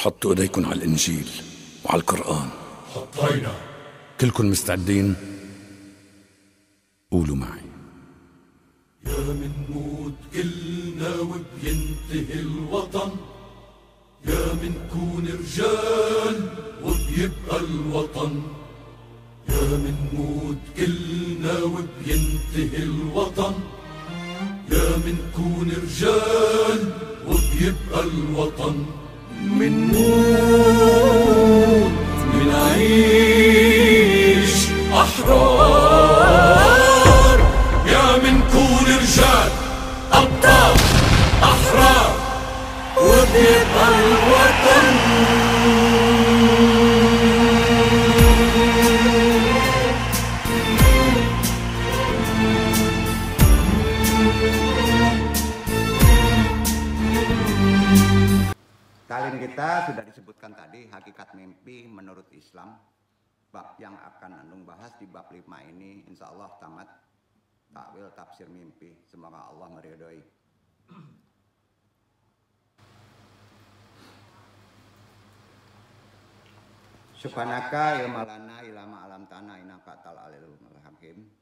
حطوا ايديكم على الانجيل وعلى القرآن. حطينا. كلكم مستعدين؟ قولوا معي. يا منموت كلنا وبينتهي الوطن، يا منكون رجال وبيبقى الوطن، يا منموت كلنا وبينتهي الوطن، يا منكون رجال وبيبقى الوطن. منموت منعيش أحرار، يا منكون رجال أبطال أحرار وبيبقى الوطن. Talim kita sudah disebutkan tadi, hakikat mimpi menurut Islam. Bab yang akan Anung bahas di bab 5 ini insya Allah tamat takwil tafsir mimpi. Semoga Allah meridhoi. Subhanaka ilmalana ilama alam tanah inaka tal alilul hakim.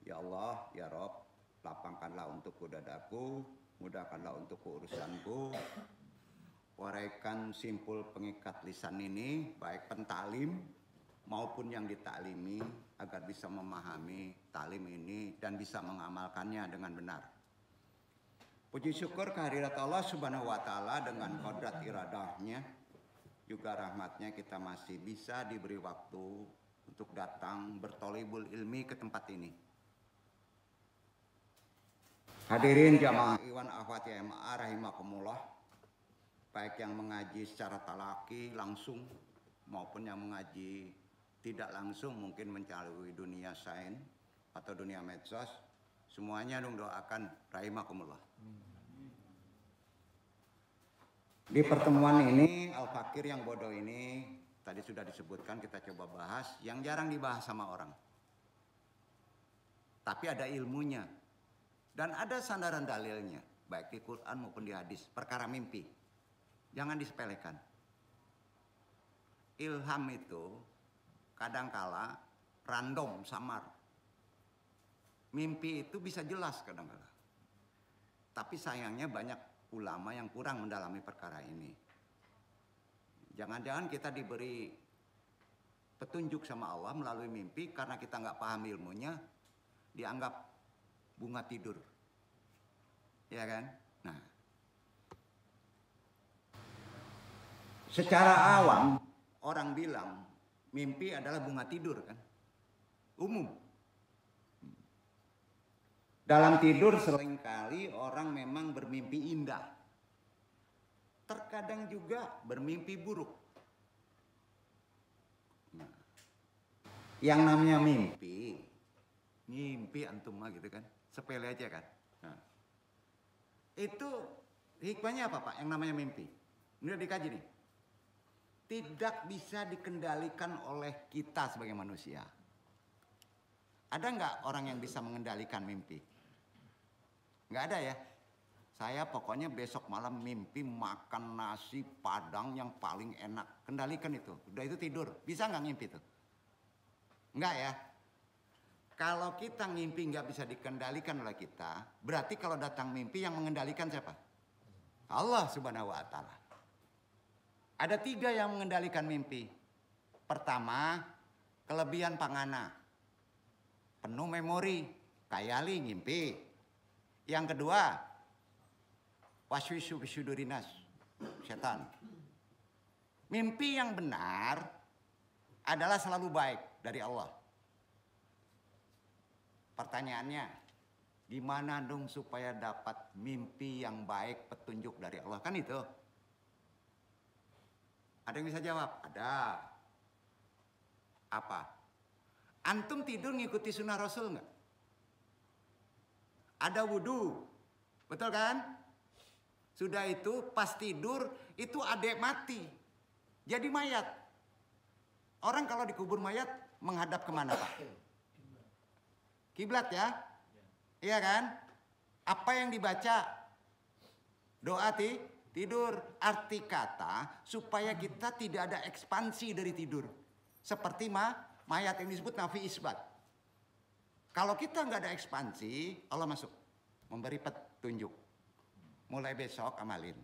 Ya Allah, ya Rob, lapangkanlah untukku dadaku, mudahkanlah untukku urusanku. Uraikan simpul pengikat lisan ini, baik pentalim maupun yang ditaklimi, agar bisa memahami talim ini dan bisa mengamalkannya dengan benar. Puji syukur kehadirat Allah Subhanahu wa Ta'ala, dengan kodrat iradahnya juga rahmatnya kita masih bisa diberi waktu untuk datang bertolibul ilmi ke tempat ini. Hadirin jamaah Iwan Akhwat YMA rahimakumullah, baik yang mengaji secara talaki langsung maupun yang mengaji tidak langsung, mungkin mencari dunia sains atau dunia medsos, semuanya dong doakan rahimakumullah. Di pertemuan ini Al-Fakir yang bodoh ini tadi sudah disebutkan, kita coba bahas yang jarang dibahas sama orang, tapi ada ilmunya dan ada sandaran dalilnya baik di Quran maupun di hadis. Perkara mimpi jangan disepelekan. Ilham itu kadangkala random, samar. Mimpi itu bisa jelas kadangkala. Tapi sayangnya banyak ulama yang kurang mendalami perkara ini. Jangan-jangan kita diberi petunjuk sama Allah melalui mimpi, karena kita nggak paham ilmunya, dianggap bunga tidur. Ya kan? Nah, secara awam orang bilang mimpi adalah bunga tidur kan, umum. Dalam tidur seringkali orang memang bermimpi indah, terkadang juga bermimpi buruk. Nah, yang namanya mimpi antum mah gitu kan, sepele aja kan. Nah, itu hikmahnya apa Pak? Yang namanya mimpi ini udah dikaji nih. Tidak bisa dikendalikan oleh kita sebagai manusia. Ada nggak orang yang bisa mengendalikan mimpi? Nggak ada ya. Saya pokoknya besok malam mimpi makan nasi padang yang paling enak. Kendalikan itu. Udah itu tidur. Bisa nggak ngimpi itu? Nggak ya. Kalau kita ngimpi nggak bisa dikendalikan oleh kita, berarti kalau datang mimpi yang mengendalikan siapa? Allah Subhanahu wa Ta'ala. Ada 3 yang mengendalikan mimpi. Pertama, kelebihan pangana. Penuh memori, kayali ngimpi. Yang kedua, waswisu bisudurinas, setan. Mimpi yang benar adalah selalu baik dari Allah. Pertanyaannya, gimana dong supaya dapat mimpi yang baik, petunjuk dari Allah? Kan itu. Ada yang bisa jawab? Ada. Apa? Antum tidur ngikuti sunnah Rasul nggak? Ada wudhu, betul kan? Sudah itu pas tidur itu adek mati, jadi mayat. Orang kalau dikubur mayat menghadap kemana Pak? Kiblat ya? Iya kan? Apa yang dibaca? Doa Tidur arti kata supaya kita tidak ada ekspansi dari tidur. Seperti mayat yang disebut nafi isbat. Kalau kita nggak ada ekspansi, Allah masuk. Memberi petunjuk. Mulai besok amalin.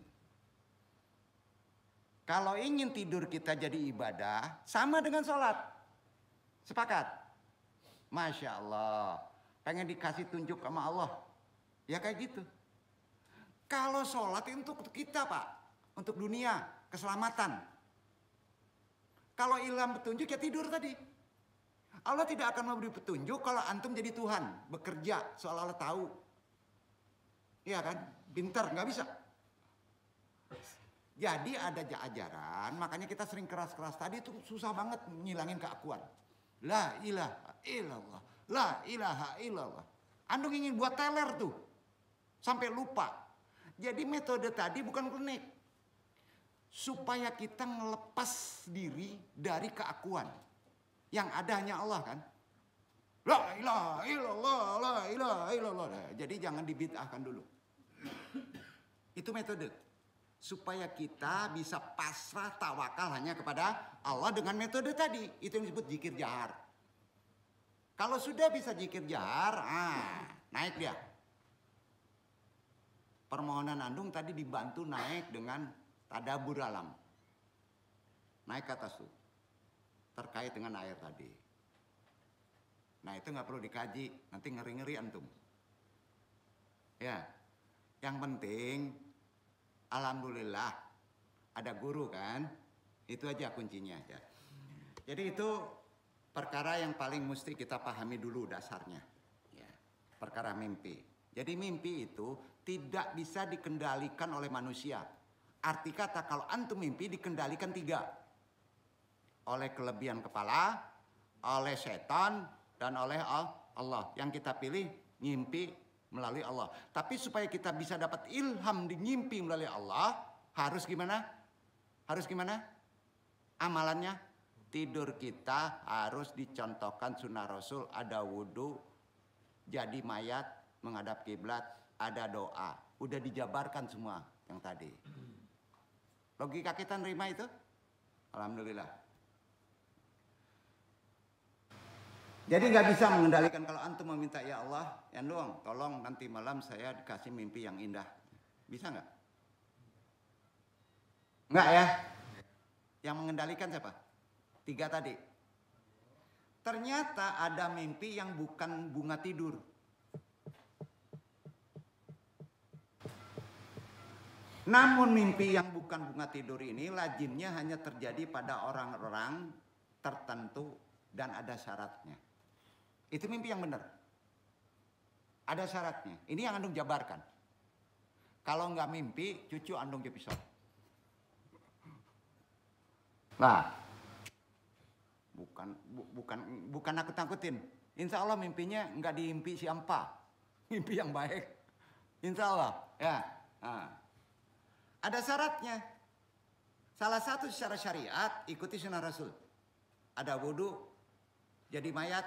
Kalau ingin tidur kita jadi ibadah, sama dengan sholat. Sepakat? Masya Allah. Pengen dikasih tunjuk sama Allah. Ya kayak gitu. Kalau sholat itu untuk kita Pak. Untuk dunia, keselamatan. Kalau hilang petunjuk ya tidur tadi. Allah tidak akan memberi petunjuk kalau antum jadi Tuhan. Bekerja seolah-olah tahu. Iya kan? Pintar, nggak bisa. Jadi ada ajaran, makanya kita sering keras-keras. Tadi itu susah banget ngilangin keakuan. La ilaha illallah. La ilaha illallah. Antum ingin buat teler tuh. Sampai lupa. Jadi metode tadi bukan klinik. Supaya kita ngelepas diri dari keakuan. Yang ada hanya Allah kan. La ilaha illallah, la ilaha illallah. Jadi jangan dibid'ahkan dulu. Itu metode. Supaya kita bisa pasrah tawakal hanya kepada Allah dengan metode tadi. Itu yang disebut zikir jahar. Kalau sudah bisa zikir jahar, naik dia. Permohonan andung tadi dibantu naik dengan tadabbur alam. Naik ke atas tuh. Terkait dengan air tadi. Nah itu nggak perlu dikaji. Nanti ngeri-ngeri antum. Ya. Yang penting, alhamdulillah ada guru kan. Itu aja kuncinya aja. Jadi itu perkara yang paling mesti kita pahami dulu dasarnya. Ya. Perkara mimpi. Jadi mimpi itu tidak bisa dikendalikan oleh manusia. Arti kata kalau antum mimpi dikendalikan 3. Oleh kelebihan kepala, oleh setan, dan oleh Allah. Yang kita pilih mimpi melalui Allah. Tapi supaya kita bisa dapat ilham di mimpi melalui Allah, harus gimana? Harus gimana? Amalannya? Tidur kita harus dicontohkan sunnah Rasul, ada wudhu, jadi mayat, menghadap kiblat, ada doa. Udah dijabarkan semua yang tadi. Logika kita nerima itu? Alhamdulillah. Jadi nggak bisa mengendalikan kalau antum meminta ya Allah, ya doang, tolong nanti malam saya dikasih mimpi yang indah. Bisa nggak? Nggak ya? Yang mengendalikan siapa? 3 tadi. Ternyata ada mimpi yang bukan bunga tidur. Namun mimpi yang bukan bunga tidur ini lazimnya hanya terjadi pada orang-orang tertentu dan ada syaratnya. Itu mimpi yang benar. Ada syaratnya. Ini yang andung jabarkan. Kalau nggak mimpi, cucu andung episode. Nah, bukan nakut-nakutin. Insya Allah mimpinya nggak diimpi siapa. Mimpi yang baik. Insya Allah. Ya. Nah. Ada syaratnya. Salah satu secara syariat ikuti sunnah Rasul. Ada wudhu, jadi mayat,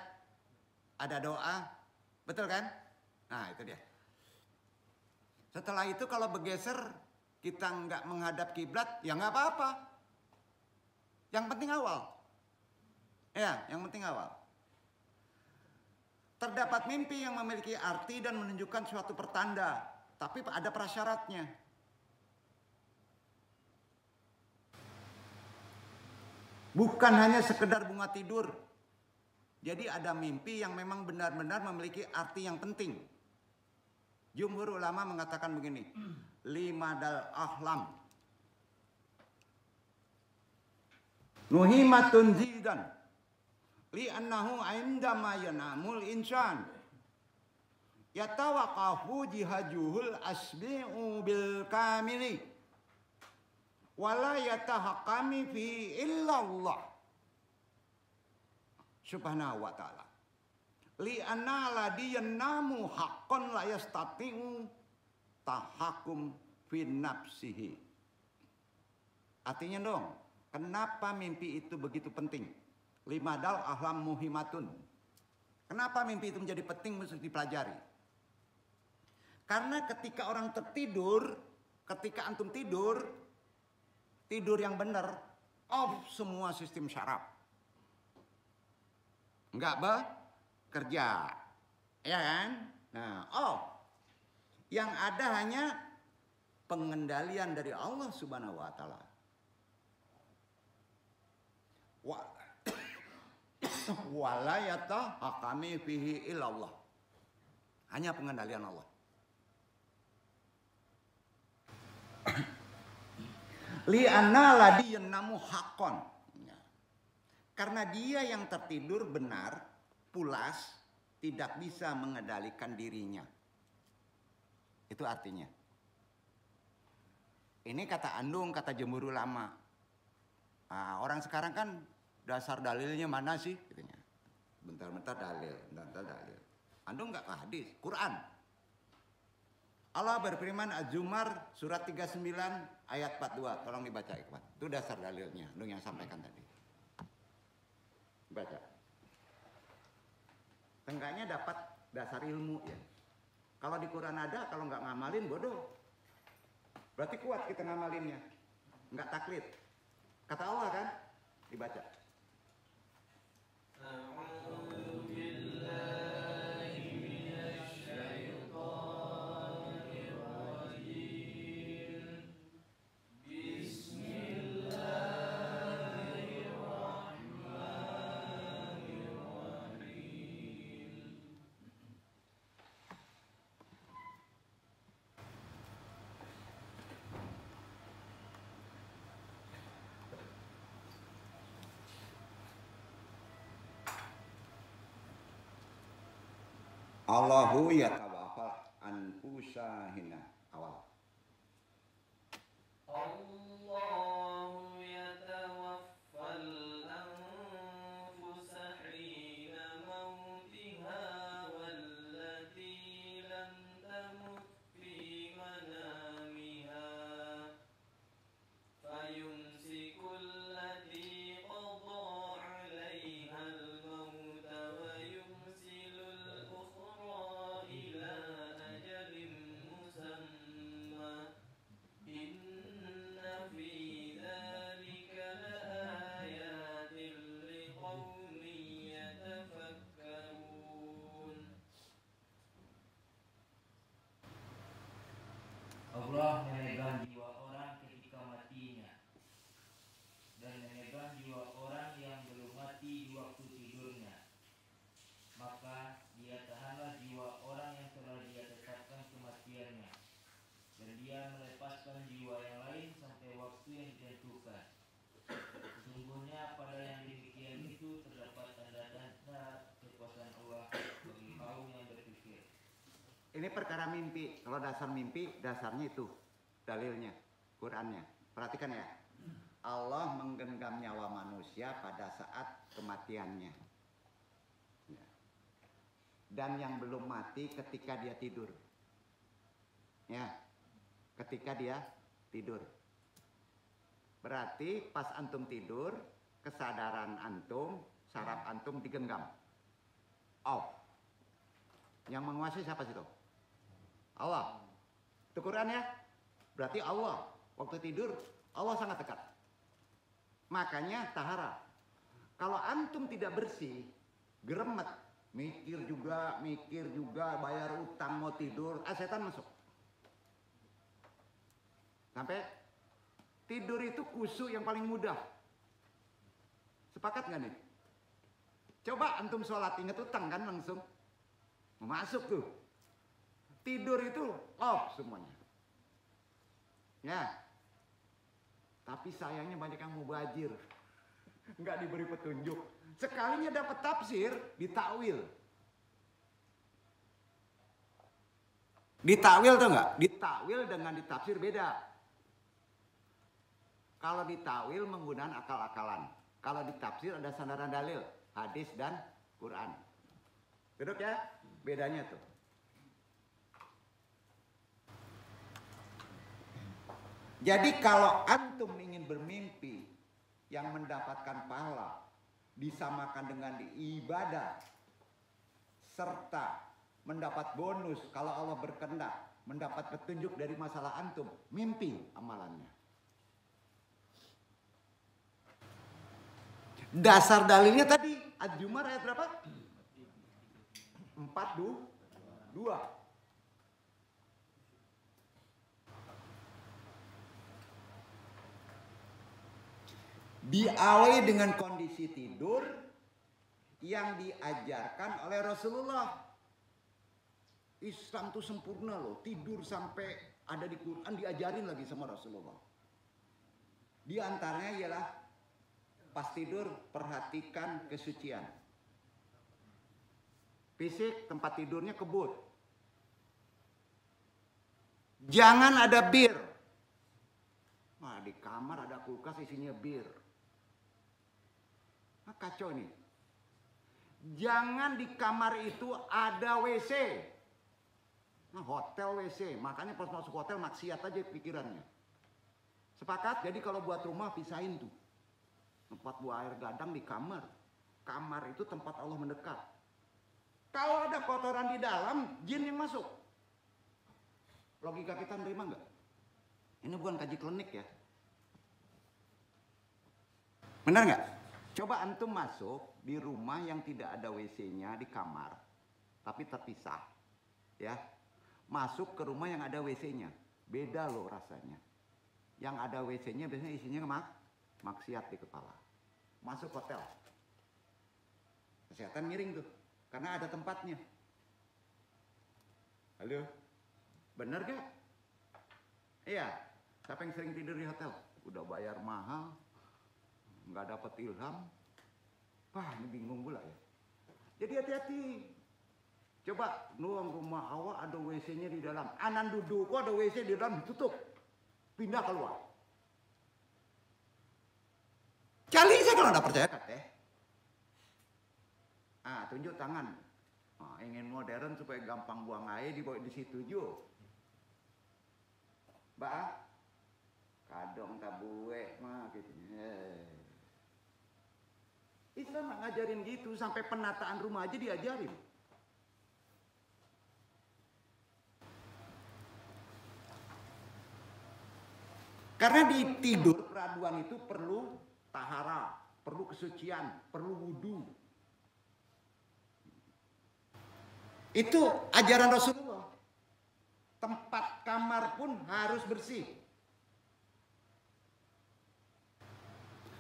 ada doa, betul kan? Nah itu dia. Setelah itu kalau bergeser kita nggak menghadap kiblat, ya nggak apa-apa. Yang penting awal. Ya, yang penting awal. Terdapat mimpi yang memiliki arti dan menunjukkan suatu pertanda, tapi ada prasyaratnya. Bukan hanya sekedar bunga tidur. Jadi ada mimpi yang memang benar-benar memiliki arti yang penting. Jumhur ulama mengatakan begini. 5 dal ahlam. Nuhimatun zidan. Li'annahu indama yanamul insan. Yatawaqafu jihajuhul asbi'u bil kamili. Wala yatahakami fi illallah subhanahu wa ta'ala li'anna ladiyanamu haqqan la yastati'u tahakum fi nafsihi. Artinya dong, kenapa mimpi itu begitu penting? 5 dal ahlam muhimatun. Kenapa mimpi itu menjadi penting mesti dipelajari? Karena ketika orang tertidur Ketika antum tidur yang benar, off semua sistem syaraf. Enggak bekerja. Ya kan? Nah, yang ada hanya pengendalian dari Allah Subhanahu wa taala. Wala yatahakami fihi illallah. Hanya pengendalian Allah. Li'anna ladiyyan namu haqqan. Karena dia yang tertidur benar, pulas, tidak bisa mengendalikan dirinya. Itu artinya. Ini kata Andung, kata jemur ulama. Nah, orang sekarang kan dasar dalilnya mana sih? Katanya. Bentar-bentar dalil, bentar dalil. Andung nggak ke hadis, Quran. Allah berfirman Az-Zumar surat 39 ayat 42. Tolong dibaca Ikhwan. Itu dasar dalilnya, Andung yang sampaikan tadi. Baca. Tengkanya dapat dasar ilmu ya. Kalau di Quran ada, kalau nggak ngamalin bodoh. Berarti kuat kita ngamalinnya. Nggak taklid. Kata Allah kan? Dibaca. Allahu yatawaffal anfusa hina awal. Allahu yatawaffal anfusa hina mautiha wallati lam tamut fi manamiha fayumsiku allati qada 'alaiha al-maut wa yumsilu al-ukhra ila ajalin musamma inna fi dhalika laayatin liqaumin yatafakkarun. Allah memegang jiwa orang ketika matinya dan memegang jiwa orang yang belum mati di waktu tidurnya. Maka dia tahanlah jiwa orang yang telah dia tetapkan kematiannya, dan dia melepaskan jiwa yang lain sampai waktu yang ditentukan. Sesungguhnya pada yang demikian itu terdapat tanda-tanda kekuasaan Allah bagi kaum yang berpikir. Ini perkara mimpi. Kalau dasar mimpi, dasarnya itu dalilnya, Qurannya. Perhatikan ya. Allah menggenggam nyawa manusia pada saat kematiannya. Ya. Dan yang belum mati ketika dia tidur. Ya. Ketika dia tidur. Berarti pas antum tidur, kesadaran antum, saraf antum digenggam. Off. Yang menguasai siapa situ? Allah. Itu Quran ya. Berarti Allah. Waktu tidur, Allah sangat dekat. Makanya tahara. Kalau antum tidak bersih, geremet, mikir juga, bayar utang, mau tidur, setan masuk. Sampai tidur itu khusyuk yang paling mudah. Sepakat nggak nih? Coba antum sholat, ingat utang kan langsung. Masuk tuh. Tidur itu off semuanya. Ya. Tapi sayangnya banyak yang mubazir. Nggak diberi petunjuk. Sekalinya dapat tafsir, ditakwil. Ditakwil tuh nggak? Ditakwil dengan ditafsir beda. Kalau ditakwil menggunakan akal-akalan. Kalau ditafsir ada sandaran dalil, hadis dan Quran. Duduk ya? Bedanya tuh. Jadi kalau antum ingin bermimpi yang mendapatkan pahala, disamakan dengan ibadah, serta mendapat bonus kalau Allah berkehendak, mendapat petunjuk dari masalah antum, mimpi amalannya. Dasar dalilnya tadi Az-Zumar ayat berapa? 4:2. Diawali dengan kondisi tidur yang diajarkan oleh Rasulullah. Islam tuh sempurna loh, tidur sampai ada di Quran diajarin lagi sama Rasulullah. Di antaranya ialah pas tidur perhatikan kesucian. Fisik tempat tidurnya kebut. Jangan ada bir. Wah, di kamar ada kulkas isinya bir. Nah, kacau nih. Jangan di kamar itu ada WC. Nah, hotel WC, makanya pas masuk hotel maksiat aja pikirannya. Sepakat? Jadi kalau buat rumah pisahin tuh. Tempat buang air gadang di kamar. Kamar itu tempat Allah mendekat. Kalau ada kotoran di dalam, jin yang masuk. Logika kita nerima nggak? Ini bukan kaji klinik ya. Benar nggak? Coba antum masuk di rumah yang tidak ada WC-nya di kamar, tapi terpisah, ya. Masuk ke rumah yang ada WC-nya, beda loh rasanya. Yang ada WC-nya biasanya isinya maksiat di kepala. Masuk hotel, kesehatan miring tuh, karena ada tempatnya. Halo, bener gak? Iya, siapa yang sering tidur di hotel? Udah bayar mahal, nggak dapat ilham. Wah, ini bingung pula ya. Jadi hati-hati. Coba nuang rumah awak ada WC-nya di dalam. Anan duduk kok ada WC di dalam, ditutup. Pindah keluar. Cali saya kalau nggak percaya kateh. Tunjuk tangan. Ingin modern supaya gampang buang air dibawa di situ juga. Mbak, kadang tabuwe mah gitu. Islam ngajarin gitu, sampai penataan rumah aja diajarin. Karena di tidur peraduan itu perlu tahara, perlu kesucian, perlu wudu. Itu ajaran Rasulullah. Tempat kamar pun harus bersih.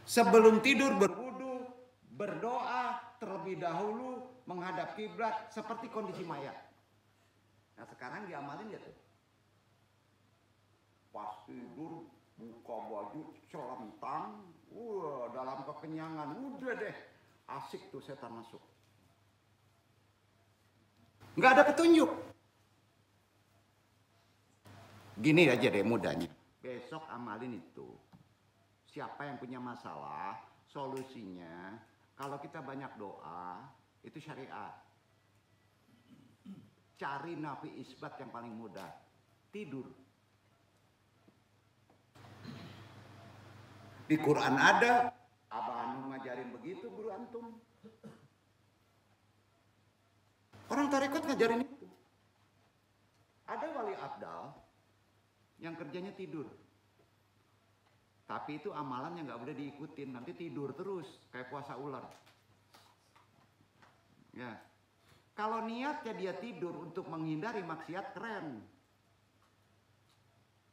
Sebelum tidur berwudu, berdoa terlebih dahulu menghadap kiblat seperti kondisi mayat. Nah, sekarang diamalin ya tuh. Pas tidur buka baju celentang, dalam kekenyangan, udah deh asik tuh setan masuk. Nggak ada petunjuk. Gini aja deh mudahnya. Besok amalin itu. Siapa yang punya masalah, solusinya kalau kita banyak doa, itu syariat. Cari nafi isbat yang paling mudah. Tidur. Di Quran ada, Abah Anum ngajarin begitu guru antum. Orang tarekat ngajarin itu. Ada wali abdal yang kerjanya tidur. Tapi itu amalan yang nggak boleh diikutin, nanti tidur terus kayak puasa ular. Ya, kalau niatnya dia tidur untuk menghindari maksiat, keren.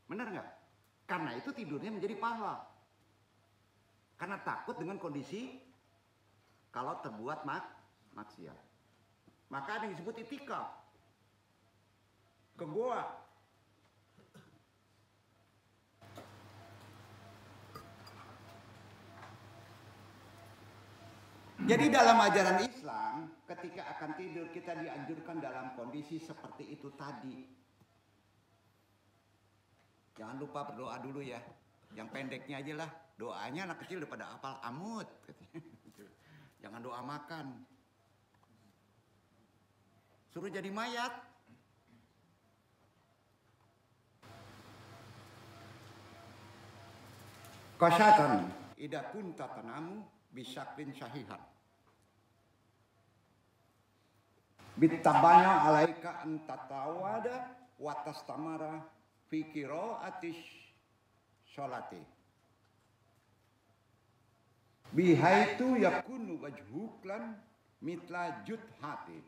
Benar nggak? Karena itu tidurnya menjadi pahala. Karena takut dengan kondisi kalau terbuat maksiat. Maka ada yang disebut itikaf. Ke goa. Jadi dalam ajaran Islam, ketika akan tidur kita dianjurkan dalam kondisi seperti itu tadi. Jangan lupa berdoa dulu ya. Yang pendeknya aja lah. Doanya anak kecil daripada hafal amut. Jangan doa makan. Suruh jadi mayat. Qasyatan idza kunta tanamu bisyaqin syahihan. Bittabaya alaika an tatawada wa tastamara fi qiraatis sholati. Bihaitu yakunu wajhuklan mitla judhati.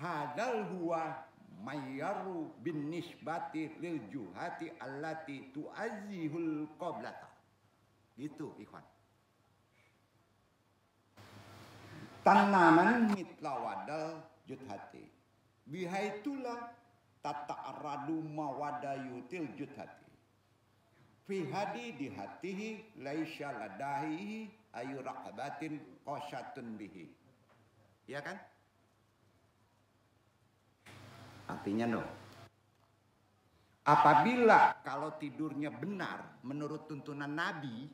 Hadal huwa mayyaru bin nisbati lil juhati allati tu'azzihul qablata. Gitu ikhwan. Tanaman mitla wadal judhati. Bihaitulah tata'arradu mawadayutil judhati. Fi hadi di hatihi laisya ladahi ayu raqabatin qasyatun bihi. Ya kan? Artinya no. Apabila kalau tidurnya benar menurut tuntunan Nabi,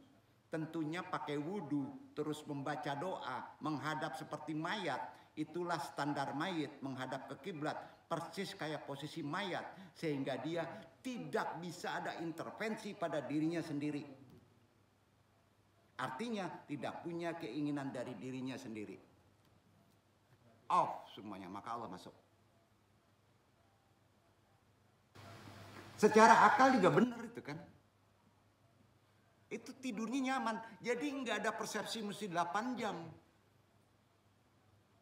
tentunya pakai wudhu, terus membaca doa, menghadap seperti mayat, itulah standar mayat menghadap ke kiblat, persis kayak posisi mayat, sehingga dia tidak bisa ada intervensi pada dirinya sendiri. Artinya tidak punya keinginan dari dirinya sendiri. Off semuanya, maka Allah masuk. Secara akal juga benar itu kan. Itu tidurnya nyaman. Jadi nggak ada persepsi mesti 8 jam.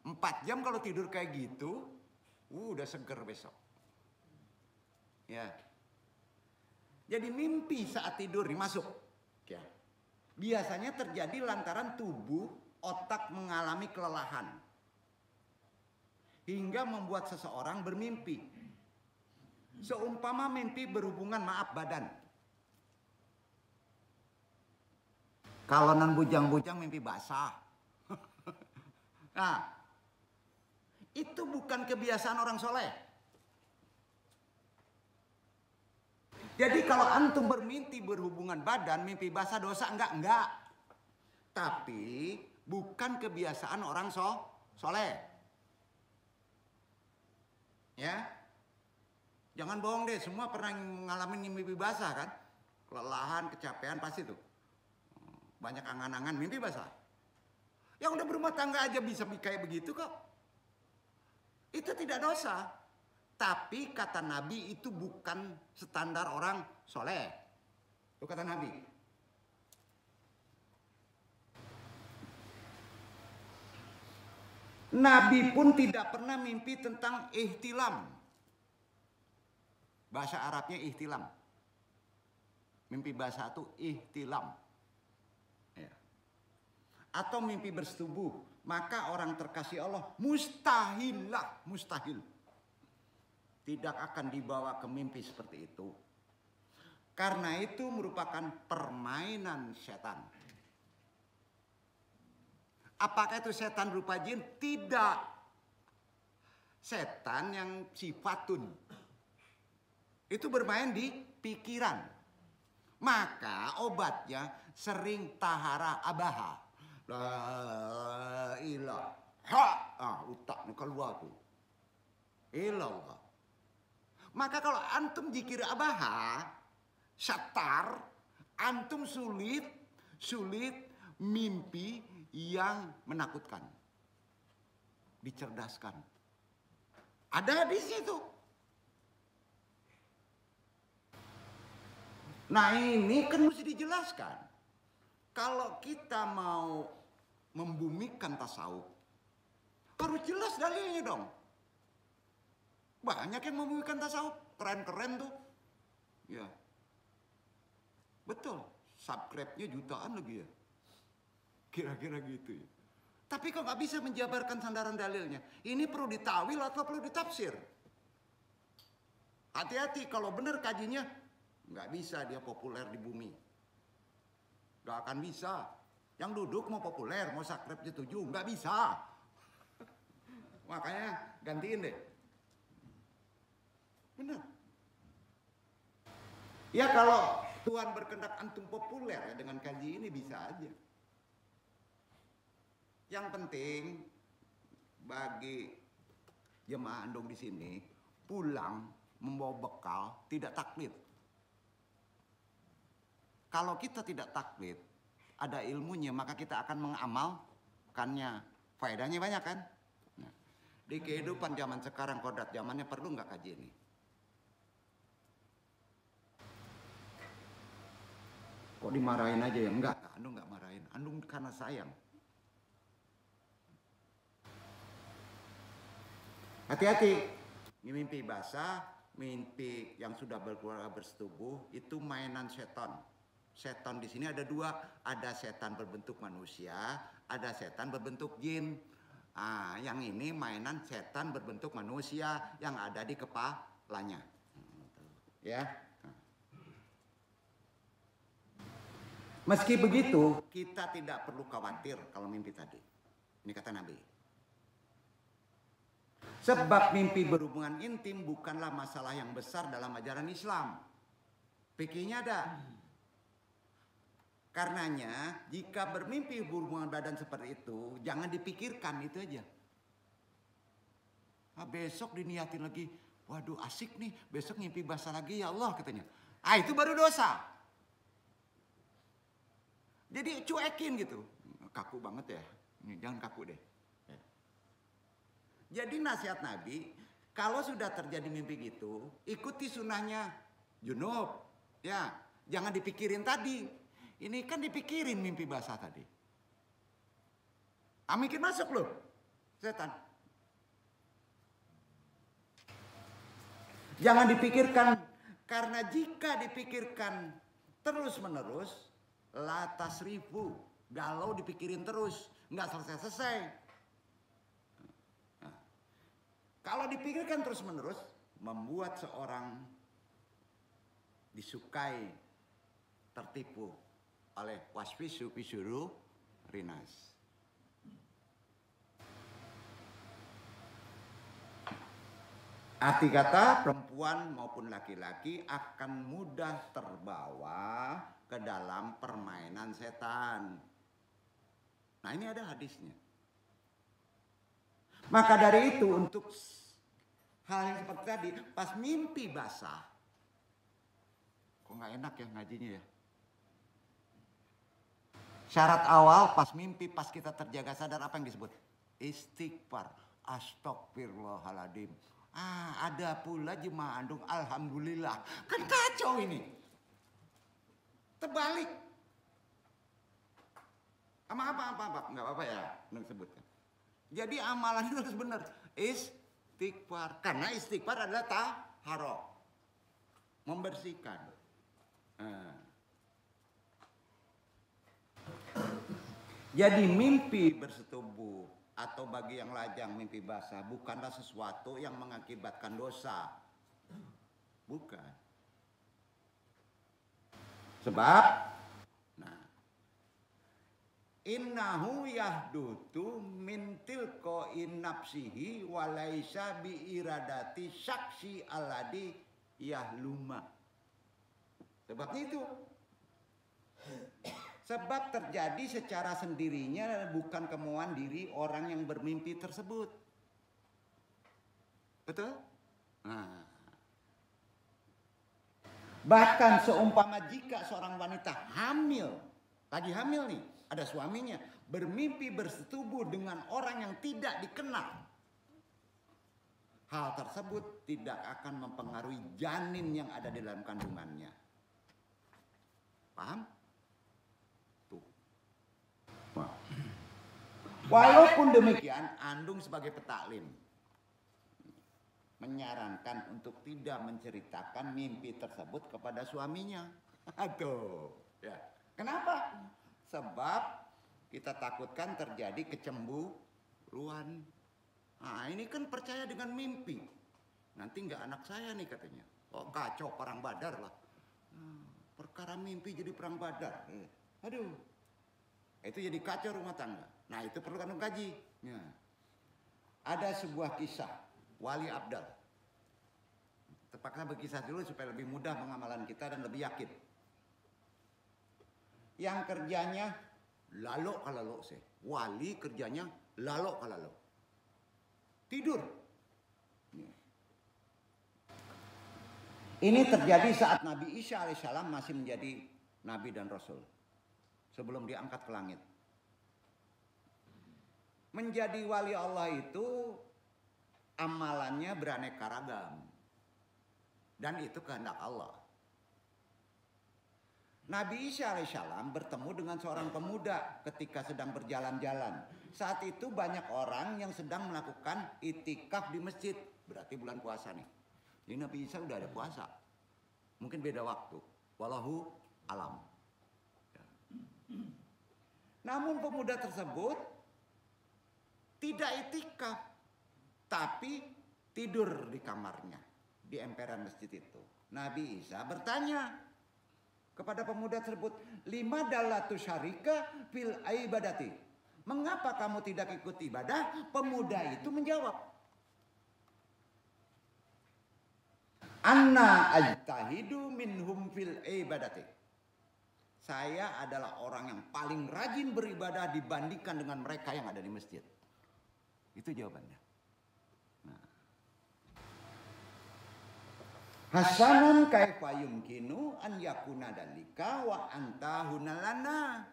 4 jam kalau tidur kayak gitu, udah seger besok. Ya. Jadi mimpi saat tidur masuk. Ya. Biasanya terjadi lantaran tubuh, otak mengalami kelelahan. Hingga membuat seseorang bermimpi. Seumpama mimpi berhubungan badan. Kalau non bujang-bujang mimpi basah. Nah, itu bukan kebiasaan orang soleh. Jadi kalau antum bermimpi berhubungan badan, mimpi basah dosa enggak. Tapi bukan kebiasaan orang soleh. Ya. Jangan bohong deh, semua pernah mengalami mimpi basah kan? Kelelahan, kecapean pasti tuh. Banyak angan-angan mimpi basah. Yang udah berumah tangga aja bisa kayak begitu kok. Itu tidak dosa. Tapi kata Nabi itu bukan standar orang soleh. Itu kata Nabi. Nabi pun tidak pernah mimpi tentang ihtilam. Bahasa Arabnya ihtilam. Mimpi basah itu ihtilam. Ya. Atau mimpi bersetubuh. Maka orang terkasih Allah mustahil. Tidak akan dibawa ke mimpi seperti itu. Karena itu merupakan permainan setan. Apakah itu setan berupa jin? Tidak. Setan yang sifatun. Itu bermain di pikiran. Maka obatnya sering tahara abaha. La ilaha. Utak keluar tuh. Ilallah. Maka kalau antum zikir abaha, syatar, antum sulit mimpi yang menakutkan. Dicerdaskan. Ada di situ. Nah ini kan mesti dijelaskan. Kalau kita mau membumikan tasawuf, harus jelas dalilnya dong. Banyak yang membumikan tasawuf, keren-keren tuh. Ya, betul. Subscribe-nya jutaan lagi ya. Kira-kira gitu ya. Tapi kok nggak bisa menjabarkan sandaran dalilnya? Ini perlu ditawil atau perlu ditafsir? Hati-hati kalau benar kajinya. Nggak bisa dia populer di bumi. Nggak akan bisa. Yang duduk mau populer, mau subscribe-nya 7, nggak bisa. Makanya gantiin deh. Benar. Ya kalau Tuhan berkehendak antum populer ya dengan kaji ini bisa aja. Yang penting bagi jemaah andong di sini pulang membawa bekal tidak taklid. Kalau kita tidak taklid, ada ilmunya, maka kita akan mengamalkannya. Faedahnya banyak kan? Nah, Di kehidupan zaman sekarang, kodrat zamannya, perlu nggak kaji ini? Kok dimarahin aja ya? Enggak, Andung nggak marahin. Andung karena sayang. Hati-hati, mimpi basah, mimpi yang sudah berkeluarga bersetubuh itu mainan setan. Setan di sini ada dua, ada setan berbentuk manusia, ada setan berbentuk jin. Yang ini mainan setan berbentuk manusia yang ada di kepalanya. Ya. Meski begitu, kita tidak perlu khawatir kalau mimpi tadi. Ini kata Nabi. Sebab mimpi berhubungan intim bukanlah masalah yang besar dalam ajaran Islam. Fikihnya ada. Karenanya, jika bermimpi berhubungan badan seperti itu, jangan dipikirkan, itu aja. Besok diniatin lagi, waduh asik nih, besok mimpi basah lagi ya Allah katanya. Itu baru dosa. Jadi cuekin gitu. Kaku banget ya. Jangan kaku deh. Jadi nasihat Nabi, kalau sudah terjadi mimpi gitu, ikuti sunnahnya junub. Ya, jangan dipikirin tadi. Ini kan dipikirin mimpi basah tadi. Mikir masuk loh, setan. Jangan dipikirkan, karena jika dipikirkan terus-menerus, latas ribu, galau dipikirin terus, nggak selesai-selesai. Kalau dipikirkan terus-menerus, membuat seorang disukai, tertipu oleh waswisu pisuru rinas. Arti kata perempuan maupun laki-laki akan mudah terbawa ke dalam permainan setan. Nah ini ada hadisnya. Maka dari itu untuk hal yang seperti tadi, pas mimpi basah, kok nggak enak ya ngajinya ya. Syarat awal pas mimpi, pas kita terjaga sadar, apa yang disebut? Istighfar, astagfirullahaladzim. Ada pula jemaah Andung, alhamdulillah. Kan kacau ini. Terbalik. Apa? Nggak apa-apa ya, Andung sebutkan. Jadi amalan itu harus benar. Istighfar. Karena istighfar adalah taharah. Membersihkan. Jadi mimpi bersetubuh atau bagi yang lajang mimpi basah bukanlah sesuatu yang mengakibatkan dosa. Bukan. Sebab innahu yahdutu min tilqa'i nafsihi wa laisa bi iradati syaksi alladhi yahluma. Sebabnya itu. Sebab terjadi secara sendirinya bukan kemauan diri orang yang bermimpi tersebut. Betul? Bahkan seumpama jika seorang wanita hamil, lagi hamil nih, ada suaminya, bermimpi bersetubuh dengan orang yang tidak dikenal. Hal tersebut tidak akan mempengaruhi janin yang ada di dalam kandungannya. Paham? Walaupun demikian, Andung sebagai petaklim menyarankan untuk tidak menceritakan mimpi tersebut kepada suaminya. Aduh, ya. Kenapa? Sebab kita takutkan terjadi kecemburuan. Ini kan percaya dengan mimpi. Nanti nggak anak saya nih katanya. Oh kacau, perang Badar lah. Perkara mimpi jadi perang Badar. Aduh. Itu jadi kacau rumah tangga. Nah itu perlu Andung kaji. Ya. Ada sebuah kisah wali abdal. Terpaksa berkisah dulu supaya lebih mudah pengamalan kita dan lebih yakin. Yang kerjanya lalok kalalok sih. Wali kerjanya lalok kalalok. Tidur. Ini terjadi saat Nabi Isa alaihissalam masih menjadi Nabi dan Rasul. Sebelum diangkat ke langit. Menjadi wali Allah itu amalannya beraneka ragam. Dan itu kehendak Allah. Nabi Isa alaihissalam bertemu dengan seorang pemuda ketika sedang berjalan-jalan. Saat itu banyak orang yang sedang melakukan itikaf di masjid. Berarti bulan puasa nih. Jadi Nabi Isa udah ada puasa. Mungkin beda waktu. Wallahu alam. Namun pemuda tersebut tidak itikaf. Tapi tidur di kamarnya. Di emperan masjid itu. Nabi Isa bertanya kepada pemuda tersebut, lima dalatu syarika fil ibadati. Mengapa kamu tidak ikut ibadah? Pemuda itu menjawab, anna ajtahidu minhum fil ibadati. Saya adalah orang yang paling rajin beribadah dibandingkan dengan mereka yang ada di masjid. Itu jawabannya. Hasanan kaifa yumkinu an yakuna dalika wa anta hunalana.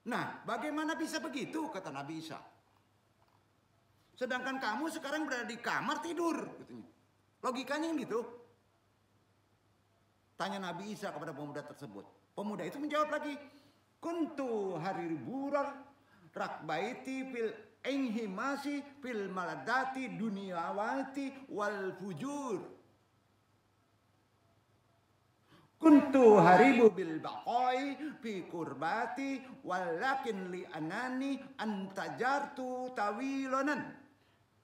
Nah, bagaimana bisa begitu, kata Nabi Isa. Sedangkan kamu sekarang berada di kamar tidur, katanya. Logikanya gitu. Tanya Nabi Isa kepada pemuda tersebut. Pemuda itu menjawab lagi, kuntu harir burar rakbaiti fil enghimasi fil maladati dunyawati wal fujur. Kuntu haribu bil baqai fi kurbati walakin li anani antajartu tawilonan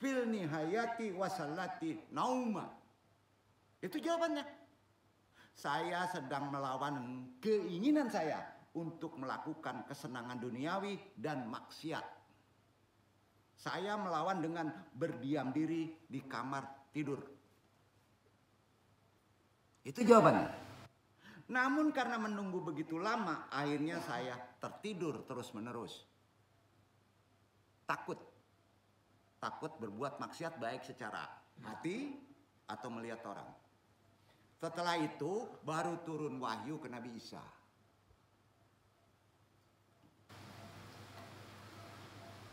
fil nihayati wasallati nauma. Itu jawabannya. Saya sedang melawan keinginan saya untuk melakukan kesenangan duniawi dan maksiat. Saya melawan dengan berdiam diri di kamar tidur. Itu jawabannya. Namun karena menunggu begitu lama, akhirnya saya tertidur terus-menerus. Takut berbuat maksiat baik secara hati atau melihat orang. Setelah itu baru turun wahyu ke Nabi Isa.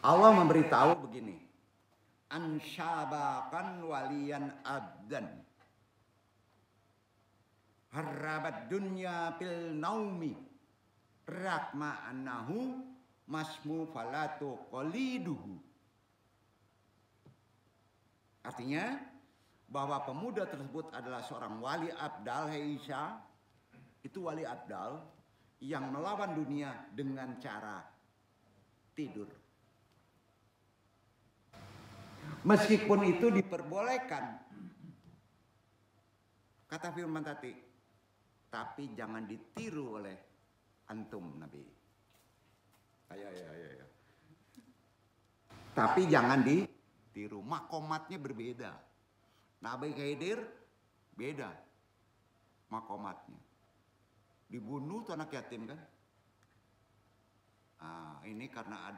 Allah memberitahu begini. Ansyabakan waliyan abdan. Harabat dunya pil naumi rakma annahu masmu falatu qaliduhu. Artinya bahwa pemuda tersebut adalah seorang wali abdal, Isa. Itu wali abdal yang melawan dunia dengan cara tidur. Meskipun itu diperbolehkan, kata firman tadi, tapi jangan ditiru oleh antum Nabi. Ayo. Tapi jangan ditiru. Makomatnya berbeda. Nabi Khidir beda makomatnya. Dibunuh tuh anak yatim kan. Ini karena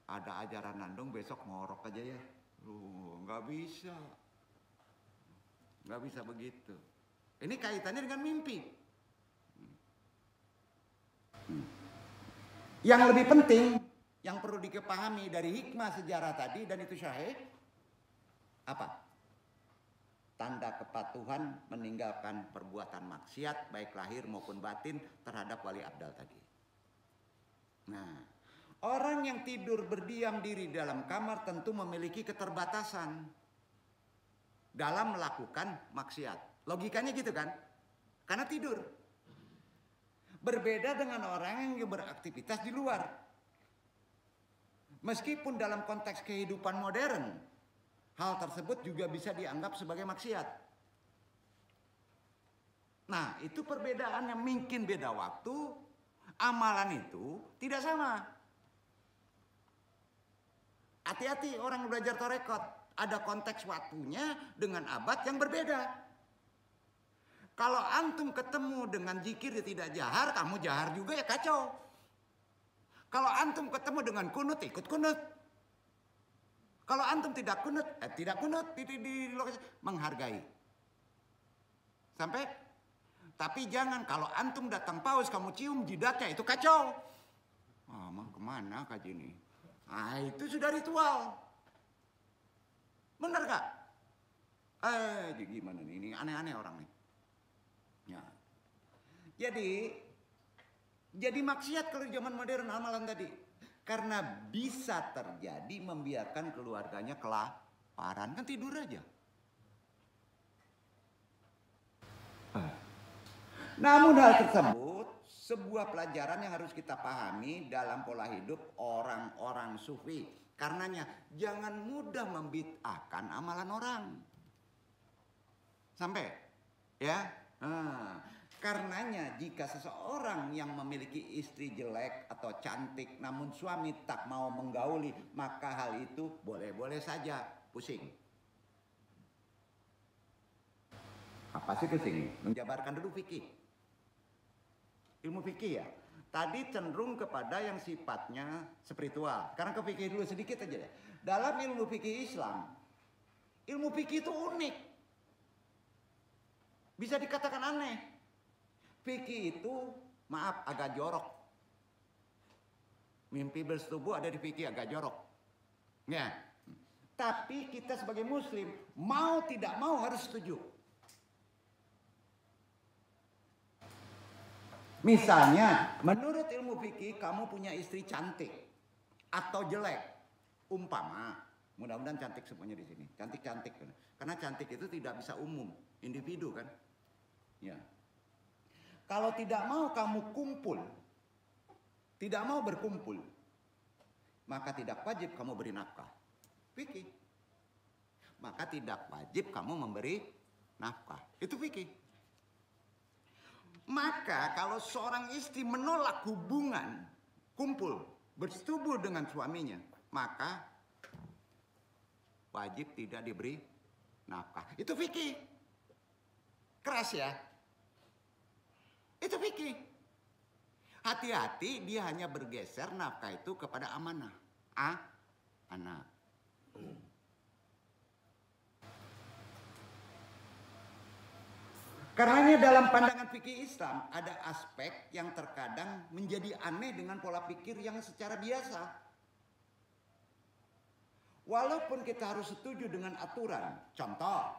ada ajaran Nandung, besok ngorok aja ya. Nggak bisa. Nggak bisa begitu. Ini kaitannya dengan mimpi. Yang lebih penting, yang perlu dikepahami dari hikmah sejarah tadi dan itu syahid, apa? Tanda kepatuhan meninggalkan perbuatan maksiat baik lahir maupun batin terhadap wali abdal tadi. Nah, orang yang tidur berdiam diri dalam kamar tentu memiliki keterbatasan dalam melakukan maksiat. Logikanya gitu kan? Karena tidur. Berbeda dengan orang yang beraktivitas di luar. Meskipun dalam konteks kehidupan modern, hal tersebut juga bisa dianggap sebagai maksiat. Nah, itu perbedaan yang mungkin beda waktu, amalan itu tidak sama. Hati-hati orang belajar tarekat, ada konteks waktunya dengan abad yang berbeda. Kalau antum ketemu dengan zikir tidak jahar, kamu jahar juga ya kacau. Kalau antum ketemu dengan kunut, ikut kunut. Kalau antum tidak kunut, tidak kunut di lokasi, menghargai. Sampai? Tapi jangan kalau antum datang paus, kamu cium jidatnya, itu kacau. Ah, kemana kaji ini? Ah, itu sudah ritual. Benar gak? Gimana nih? Ini aneh-aneh orang nih. Ya. Jadi maksiat kalau di zaman modern amalan tadi. Karena bisa terjadi membiarkan keluarganya kelaparan. Kan tidur aja. Namun hal tersebut sebuah pelajaran yang harus kita pahami dalam pola hidup orang-orang sufi. Karenanya jangan mudah membid'ahkan amalan orang. Sampai ya. Karenanya jika seseorang yang memiliki istri jelek atau cantik namun suami tak mau menggauli, maka hal itu boleh-boleh saja. Pusing. Apa sih pusing? Menjabarkan dulu fikih. Ilmu fikih ya. Tadi cenderung kepada yang sifatnya spiritual. Sekarang ke fikih dulu sedikit aja deh. Dalam ilmu fikih Islam, ilmu fikih itu unik. Bisa dikatakan aneh. Fikih itu, maaf, agak jorok. Mimpi bersetubuh ada di fikih agak jorok. Ya. Tapi kita sebagai muslim, mau tidak mau harus setuju. Misalnya, menurut ilmu fikih kamu punya istri cantik atau jelek. Umpama, mudah-mudahan cantik semuanya di sini. Cantik-cantik. Karena cantik itu tidak bisa umum, individu kan. Ya. Kalau tidak mau kamu kumpul, tidak mau berkumpul, maka tidak wajib kamu beri nafkah. Fikih. Maka tidak wajib kamu memberi nafkah. Itu fikih. Maka kalau seorang istri menolak hubungan kumpul, bersetubuh dengan suaminya, maka wajib tidak diberi nafkah. Itu fikih. Keras ya. Itu fikih. Hati-hati dia hanya bergeser nafkah itu kepada amanah. Anak. Karenanya dalam pandangan fikih Islam ada aspek yang terkadang menjadi aneh dengan pola pikir yang secara biasa. Walaupun kita harus setuju dengan aturan. Contoh,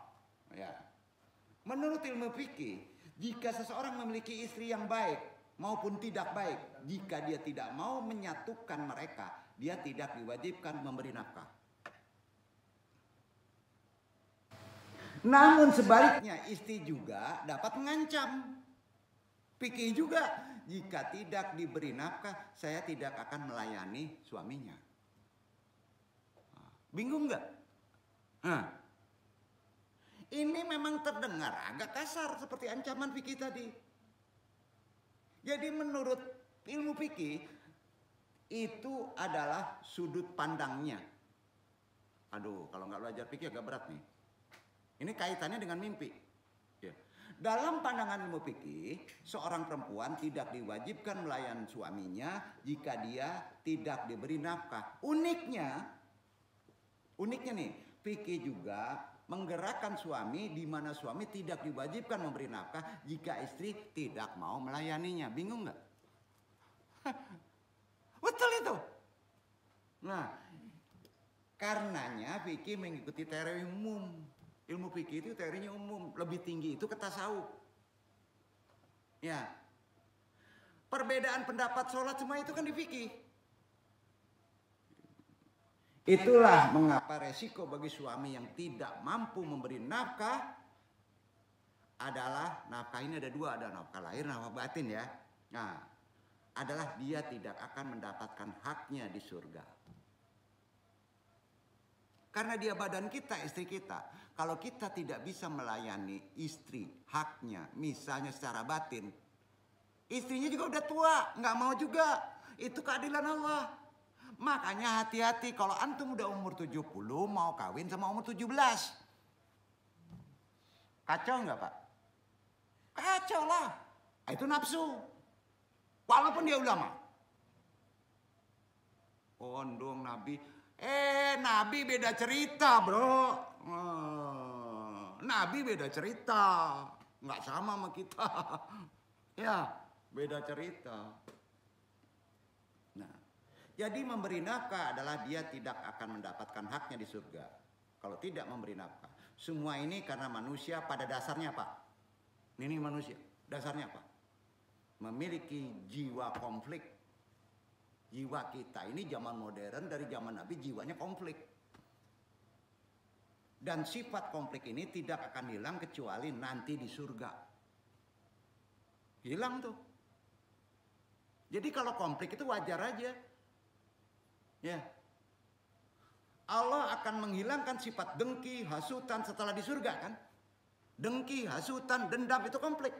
ya. Menurut ilmu fikih, jika seseorang memiliki istri yang baik maupun tidak baik, jika dia tidak mau menyatukan mereka, dia tidak diwajibkan memberi nafkah. Namun sebaliknya istri juga dapat mengancam. Fikih juga, jika tidak diberi nafkah, saya tidak akan melayani suaminya. Bingung nggak? Ini memang terdengar agak kasar seperti ancaman fikih tadi. Jadi menurut ilmu fikih itu adalah sudut pandangnya. Aduh, kalau nggak belajar fikih agak berat nih. Ini kaitannya dengan mimpi. Ya. Dalam pandangan ilmu fikih, seorang perempuan tidak diwajibkan melayani suaminya jika dia tidak diberi nafkah. Uniknya nih, fikih juga menggerakkan suami di mana suami tidak diwajibkan memberi nafkah jika istri tidak mau melayaninya. Bingung nggak? Betul itu. Nah, karenanya fikih mengikuti teori umum. Ilmu fikih itu teorinya umum, lebih tinggi itu ke tasawuf. Ya. Perbedaan pendapat sholat semua itu kan di fikih. Itulah mengapa resiko bagi suami yang tidak mampu memberi nafkah adalah nafkah ini ada dua, ada nafkah lahir, nafkah batin ya. Nah, adalah dia tidak akan mendapatkan haknya di surga. Karena dia badan kita, istri kita. Kalau kita tidak bisa melayani istri, haknya, misalnya secara batin, istrinya juga udah tua, nggak mau juga. Itu keadilan Allah. Makanya hati-hati kalau antum udah umur 70 mau kawin sama umur 17. Kacau nggak Pak? Kacau lah. Itu nafsu. Walaupun dia ulama. Kondong Nabi. Nabi beda cerita bro. Nabi beda cerita. Nggak sama sama kita. Ya beda cerita. Nah, jadi memberi nafkah adalah dia tidak akan mendapatkan haknya di surga. Kalau tidak memberi nafkah. Semua ini karena manusia pada dasarnya apa? Ini manusia. Dasarnya apa? Memiliki jiwa konflik. Jiwa kita ini zaman modern dari zaman Nabi jiwanya konflik. Dan sifat konflik ini tidak akan hilang kecuali nanti di surga. Hilang tuh. Jadi kalau konflik itu wajar aja. Ya. Allah akan menghilangkan sifat dengki, hasutan setelah di surga kan? Dengki, hasutan, dendam itu konflik.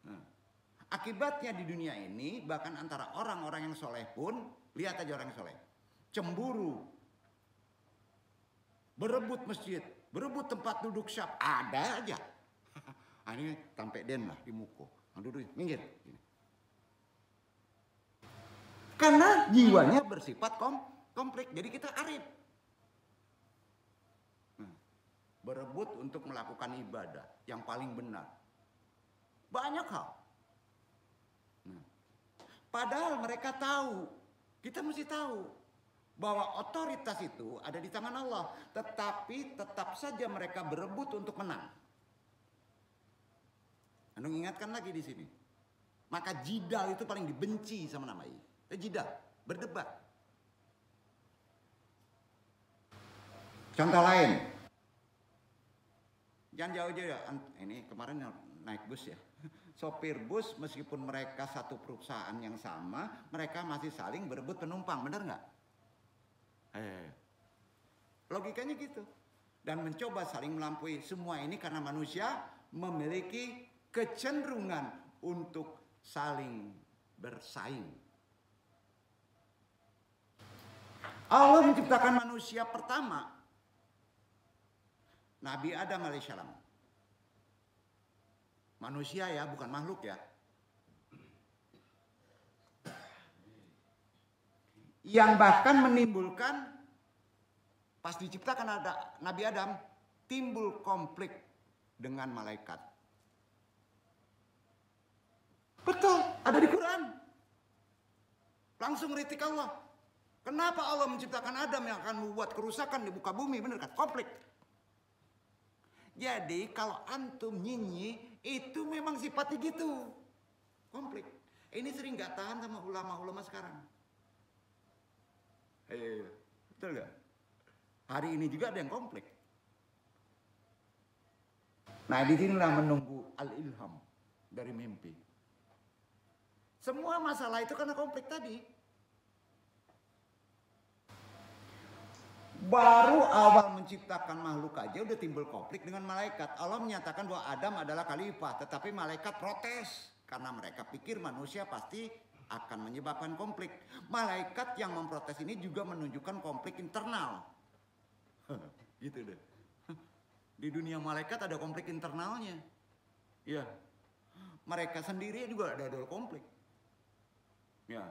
Nah, akibatnya di dunia ini bahkan antara orang-orang yang soleh pun, lihat aja orang yang soleh, cemburu, berebut masjid, berebut tempat duduk syaf, ada aja. Ini sampai den lah di muko, duduk minggir. Karena jiwanya bersifat konflik, jadi kita arif. Berebut untuk melakukan ibadah yang paling benar. Banyak hal. Padahal mereka tahu, kita mesti tahu bahwa otoritas itu ada di tangan Allah. Tetapi tetap saja mereka berebut untuk menang. Anda ingatkan lagi di sini. Maka jidal itu paling dibenci sama namanya. Jidal, berdebat. Contoh lain. Jangan jauh-jauh ya. Ini kemarin naik bus ya. Sopir bus meskipun mereka satu perusahaan yang sama, mereka masih saling berebut penumpang, benar nggak? Logikanya gitu. Dan mencoba saling melampaui semua ini karena manusia memiliki kecenderungan untuk saling bersaing. Allah menciptakan manusia pertama, Nabi Adam alaihissalam. Manusia ya, bukan makhluk ya. Yang bahkan menimbulkan, pas diciptakan ada Nabi Adam, timbul konflik dengan malaikat. Betul, ada di Quran. Langsung kritik Allah. Kenapa Allah menciptakan Adam yang akan membuat kerusakan di muka bumi? Benar kan? Konflik. Jadi kalau antum nyinyi itu memang sifatnya gitu. Konflik. Ini sering gak tahan sama ulama-ulama sekarang. Betul gak? Hari ini juga ada yang konflik. Nah disinilah menunggu al-ilham dari mimpi. Semua masalah itu karena konflik tadi. Baru awal menciptakan makhluk aja udah timbul konflik dengan malaikat. Allah menyatakan bahwa Adam adalah khalifah, tetapi malaikat protes karena mereka pikir manusia pasti akan menyebabkan konflik. Malaikat yang memprotes ini juga menunjukkan konflik internal. Gitu deh. Di dunia malaikat ada konflik internalnya. Ya. Mereka sendiri juga ada konflik. Ya.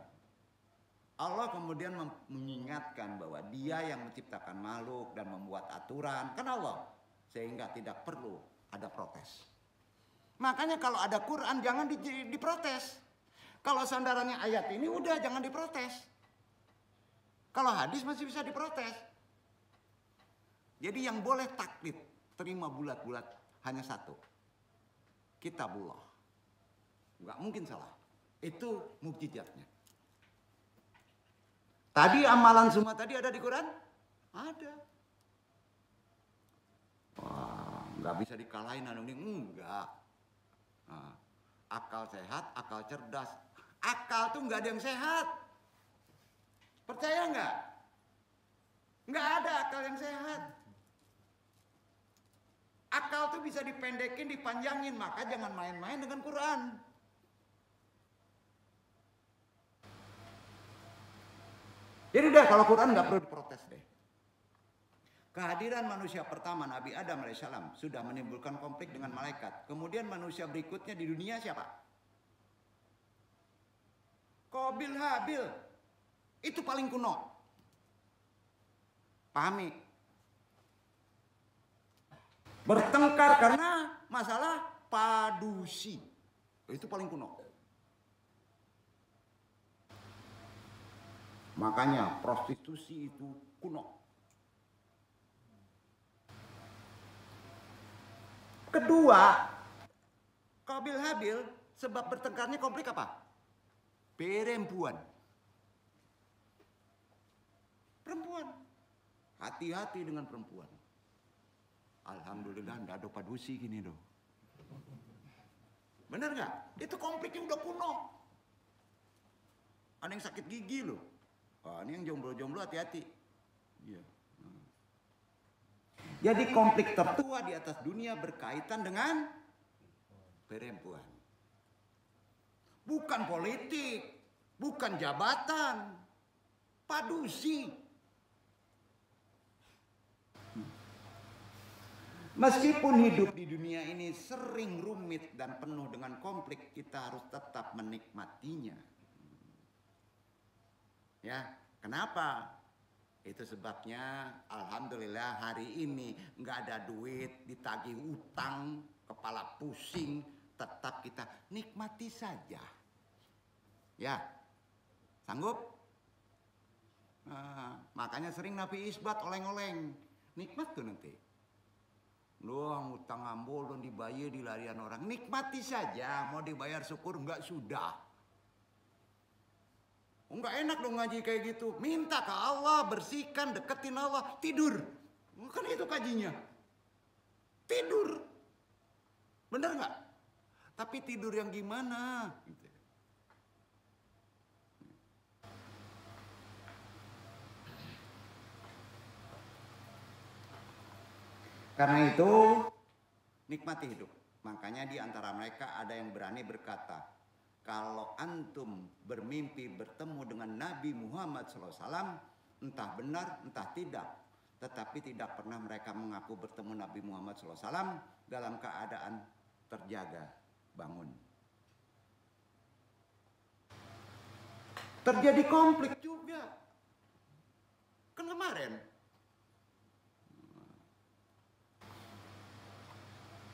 Allah kemudian mengingatkan bahwa Dia yang menciptakan makhluk dan membuat aturan, kan Allah, sehingga tidak perlu ada protes. Makanya kalau ada Quran jangan diprotes. Kalau sandarannya ayat ini udah jangan diprotes. Kalau hadis masih bisa diprotes. Jadi yang boleh taklid, terima bulat-bulat hanya satu. Kitabullah. Nggak mungkin salah. Itu mukjizatnya. Tadi amalan semua tadi ada di Quran? Ada. Wah, nggak bisa dikalahin ini, enggak. Nah, akal sehat, akal cerdas. Akal tuh nggak ada yang sehat. Percaya nggak? Nggak ada akal yang sehat. Akal tuh bisa dipendekin, dipanjangin, maka jangan main-main dengan Quran. Jadi udah kalau Quran nggak perlu diprotes deh. Kehadiran manusia pertama Nabi Adam alaihissalam sudah menimbulkan konflik dengan malaikat. Kemudian manusia berikutnya di dunia siapa? Qabil Habil. Itu paling kuno. Pahami? Bertengkar karena masalah padusi. Itu paling kuno. Makanya prostitusi itu kuno. Kedua, Qabil Habil sebab bertengkarnya konflik apa? Perempuan. Perempuan. Hati-hati dengan perempuan. Alhamdulillah enggak ada padusi gini doh. Bener nggak? Itu konfliknya udah kuno. Ada yang sakit gigi loh. Wah, ini yang jomblo-jomblo hati-hati. Iya. Jadi konflik tertua di atas dunia berkaitan dengan perempuan. Bukan politik, bukan jabatan, padusi. Meskipun hidup di dunia ini sering rumit dan penuh dengan konflik, kita harus tetap menikmatinya. Ya, kenapa? Itu sebabnya alhamdulillah hari ini nggak ada duit, ditagih utang, kepala pusing, tetap kita nikmati saja. Ya, sanggup? Nah, makanya sering Nabi isbat oleng-oleng, nikmat tuh nanti. Doang utang ambolon dibayar di larian orang, nikmati saja. Mau dibayar syukur enggak sudah. Enggak enak dong ngaji kayak gitu. Minta ke Allah, bersihkan, deketin Allah, tidur. Kan itu kajinya. Tidur. Bener nggak? Tapi tidur yang gimana? Karena itu nikmati hidup. Makanya di antara mereka ada yang berani berkata, kalau antum bermimpi bertemu dengan Nabi Muhammad SAW, entah benar entah tidak, tetapi tidak pernah mereka mengaku bertemu Nabi Muhammad SAW dalam keadaan terjaga, bangun. Terjadi konflik juga. Kan kemarin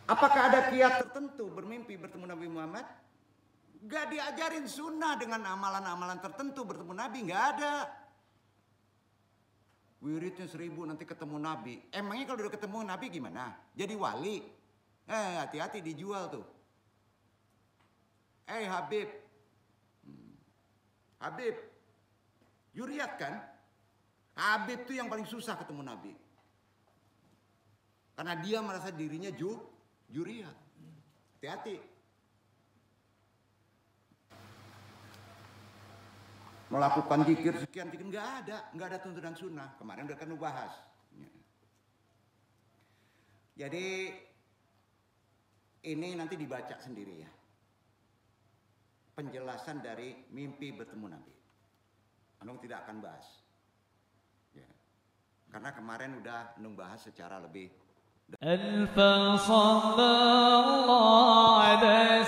apakah ada kiat tertentu bermimpi bertemu Nabi Muhammad? Gak diajarin sunnah dengan amalan-amalan tertentu bertemu Nabi, gak ada. Wiridnya 1000 nanti ketemu Nabi. Emangnya kalau udah ketemu Nabi gimana? Jadi wali? Hati-hati dijual tuh. Habib. Habib. Juriyat kan? Habib tuh yang paling susah ketemu Nabi. Karena dia merasa dirinya juriyat. Hati-hati. Melakukan zikir sekian nggak ada tuntunan sunnah. Kemarin udah kan bahas. Jadi ini nanti dibaca sendiri ya. Penjelasan dari mimpi bertemu Nabi. Anung tidak akan bahas. Ya. Karena kemarin udah Anung bahas secara lebih. ألف صلى الله على